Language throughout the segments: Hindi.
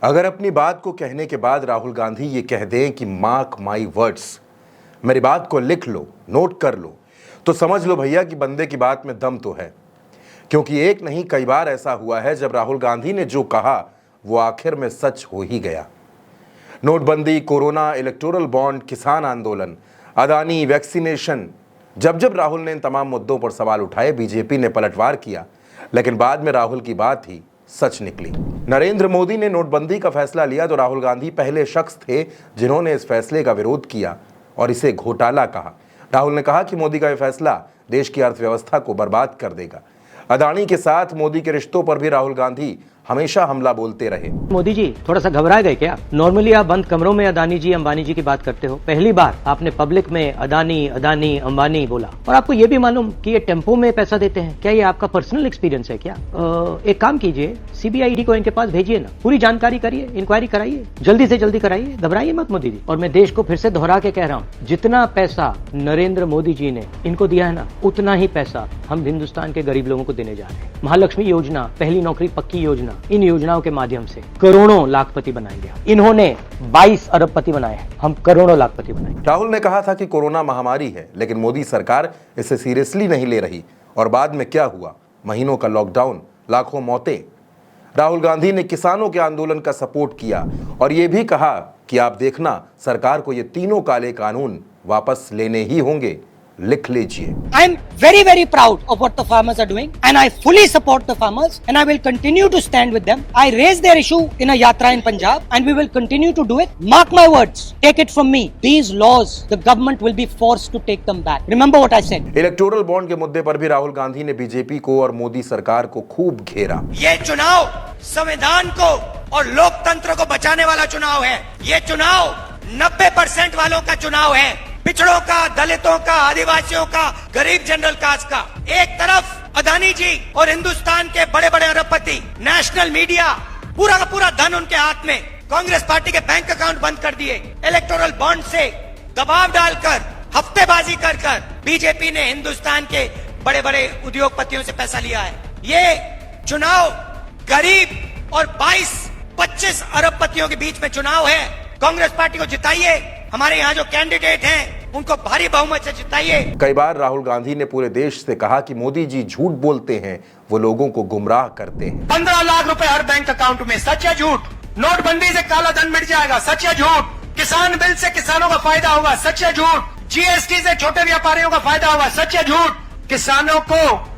अगर अपनी बात को कहने के बाद राहुल गांधी ये कह दें कि मार्क माई वर्ड्स, मेरी बात को लिख लो, नोट कर लो, तो समझ लो भैया कि बंदे की बात में दम तो है। क्योंकि एक नहीं कई बार ऐसा हुआ है जब राहुल गांधी ने जो कहा वो आखिर में सच हो ही गया। नोटबंदी, कोरोना, इलेक्टोरल बॉन्ड, किसान आंदोलन, अदानी, वैक्सीनेशन, जब जब राहुल ने इन तमाम मुद्दों पर सवाल उठाए बीजेपी ने पलटवार किया, लेकिन बाद में राहुल की बात ही सच निकली। नरेंद्र मोदी ने नोटबंदी का फैसला लिया तो राहुल गांधी पहले शख्स थे जिन्होंने इस फैसले का विरोध किया और इसे घोटाला कहा। राहुल ने कहा कि मोदी का यह फैसला देश की अर्थव्यवस्था को बर्बाद कर देगा। अदानी के साथ मोदी के रिश्तों पर भी राहुल गांधी हमेशा हमला बोलते रहे। मोदी जी थोड़ा सा घबरा गए क्या? नॉर्मली आप बंद कमरों में अदानी जी, अंबानी जी की बात करते हो, पहली बार आपने पब्लिक में अदानी, अंबानी बोला। और आपको ये भी मालूम कि ये टेम्पो में पैसा देते हैं। क्या ये आपका पर्सनल एक्सपीरियंस है क्या? एक काम कीजिए, सीबीआई को इनके पास भेजिए ना, पूरी जानकारी करिए, इंक्वायरी कराइए, जल्दी से जल्दी कराइए, घबराइए मत मोदी जी। और मैं देश को फिर से दोहरा के कह रहा हूँ, जितना पैसा नरेंद्र मोदी जी ने इनको दिया है ना, उतना ही पैसा हम हिंदुस्तान के गरीब लोगों को देने जा रहे हैं। महालक्ष्मी योजना, पहली नौकरी पक्की योजना, इन योजनाओं के माध्यम से करोड़ों लाखपति बनाएंगे। इन्होंने 22 अरबपति बनाए हैं, हम करोड़ों लाखपति बनाएंगे। राहुल ने कहा था कि कोरोना महामारी है, लेकिन मोदी सरकार इसे सीरियसली नहीं ले रही। और बाद में क्या हुआ? महीनों का लॉकडाउन, लाखों मौतें। राहुल गांधी ने किसानों के आंदोलन का सपोर्ट किया और यह भी कहा कि आप देखना, सरकार को ये तीनों काले कानून वापस लेने ही होंगे, लिख लीजिए। I am very, very proud of what the farmers are doing, and I fully support the farmers, and I will continue to stand with them. I raised their issue in a yatra in Punjab, and we will continue to do it. Mark my words, take it from me. These laws, the government will be forced to take them back. Remember what I said. Electoral bond के मुद्दे पर भी राहुल गांधी ने बीजेपी को और मोदी सरकार को खूब घेरा। ये चुनाव संविधान को और लोकतंत्र को बचाने वाला चुनाव है। ये चुनाव 90% वालों का चुनाव है, पिछड़ों का, दलितों का, आदिवासियों का, गरीब जनरल कास्ट का। एक तरफ अदानी जी और हिंदुस्तान के बड़े बड़े अरबपति, नेशनल मीडिया, पूरा का पूरा धन उनके हाथ में, कांग्रेस पार्टी के बैंक अकाउंट बंद कर दिए, इलेक्टोरल बॉन्ड से दबाव डालकर, हफ्तेबाजी कर कर बीजेपी ने हिंदुस्तान के बड़े बड़े उद्योगपतियों से पैसा लिया है। ये चुनाव गरीब और 22-25 अरबपतियों के बीच में चुनाव है। कांग्रेस पार्टी को जिताइए, हमारे यहाँ जो कैंडिडेट हैं उनको भारी बहुमत से जिताइए। कई बार राहुल गांधी ने पूरे देश से कहा कि मोदी जी झूठ बोलते हैं, वो लोगों को गुमराह करते हैं। 15 लाख रुपए हर बैंक अकाउंट में, सच या झूठ? नोटबंदी से काला धन मिट जाएगा, सच या झूठ? किसान बिल से किसानों का फायदा होगा, सच या झूठ? जीएसटी से छोटे व्यापारियों का फायदा होगा, सच या झूठ? किसानों को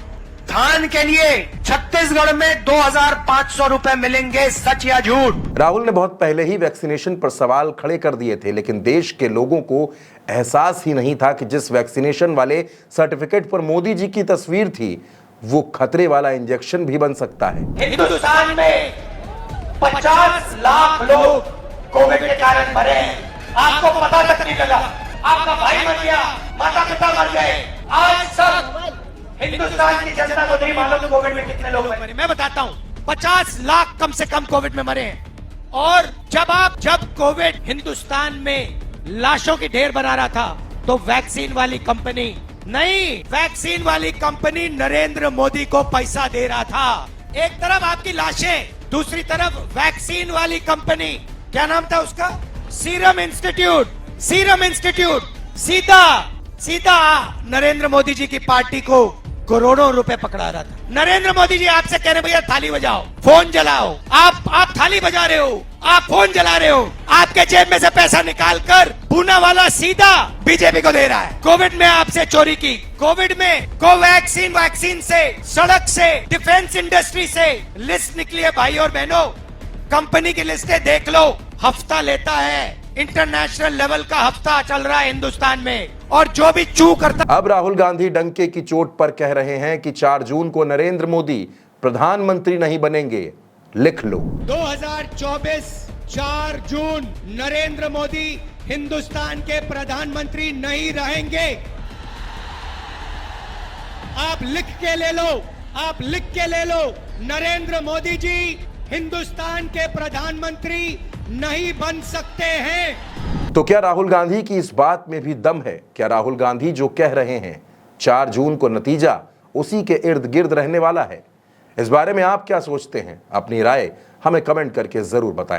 धान के लिए छत्तीसगढ़ में 2500 रुपए मिलेंगे, सच या झूठ? राहुल ने बहुत पहले ही वैक्सीनेशन पर सवाल खड़े कर दिए थे, लेकिन देश के लोगों को एहसास ही नहीं था कि जिस वैक्सीनेशन वाले सर्टिफिकेट पर मोदी जी की तस्वीर थी, वो खतरे वाला इंजेक्शन भी बन सकता है। हिंदुस्तान में 50 लाख लोग कोविड के कारण मरे हैं, आपको पता तक नहीं लगा। आपका भाई मर गया, माता पिता मर गए, आज सब हिंदुस्तान की जनता को नहीं मालूम कोविड में कितने लोग मरे। मैं बताता हूँ, 50 लाख कम से कम कोविड में मरे हैं। और जब कोविड हिंदुस्तान में लाशों की ढेर बना रहा था, तो वैक्सीन वाली कंपनी नरेंद्र मोदी को पैसा दे रहा था। एक तरफ आपकी लाशें, दूसरी तरफ वैक्सीन वाली कंपनी, क्या नाम था उसका? सीरम इंस्टीट्यूट सीधा नरेंद्र मोदी जी की पार्टी को करोड़ों रुपए पकड़ा रहा था। नरेंद्र मोदी जी आपसे कह रहे भैया थाली बजाओ, फोन जलाओ। आप थाली बजा रहे हो, आप फोन जला रहे हो, आपके जेब में से पैसा निकाल कर पूना वाला सीधा बीजेपी को दे रहा है। कोविड में आपसे चोरी की, कोविड में वैक्सीन से, सड़क से, डिफेंस इंडस्ट्री से लिस्ट निकली है भाई और बहनों। कंपनी की लिस्टें देख लो, हफ्ता लेता है, इंटरनेशनल लेवल का हफ्ता चल रहा है हिंदुस्तान में। और जो भी चू करता। अब राहुल गांधी डंके की चोट पर कह रहे हैं कि 4 जून को नरेंद्र मोदी प्रधानमंत्री नहीं बनेंगे, लिख लो। 2024 4 जून नरेंद्र मोदी हिंदुस्तान के प्रधानमंत्री नहीं रहेंगे। आप लिख के ले लो, नरेंद्र मोदी जी हिंदुस्तान के प्रधानमंत्री नहीं बन सकते हैं। तो क्या राहुल गांधी की इस बात में भी दम है? क्या राहुल गांधी जो कह रहे हैं 4 जून को नतीजा उसी के इर्द गिर्द रहने वाला है? इस बारे में आप क्या सोचते हैं? अपनी राय हमें कमेंट करके जरूर बताएं।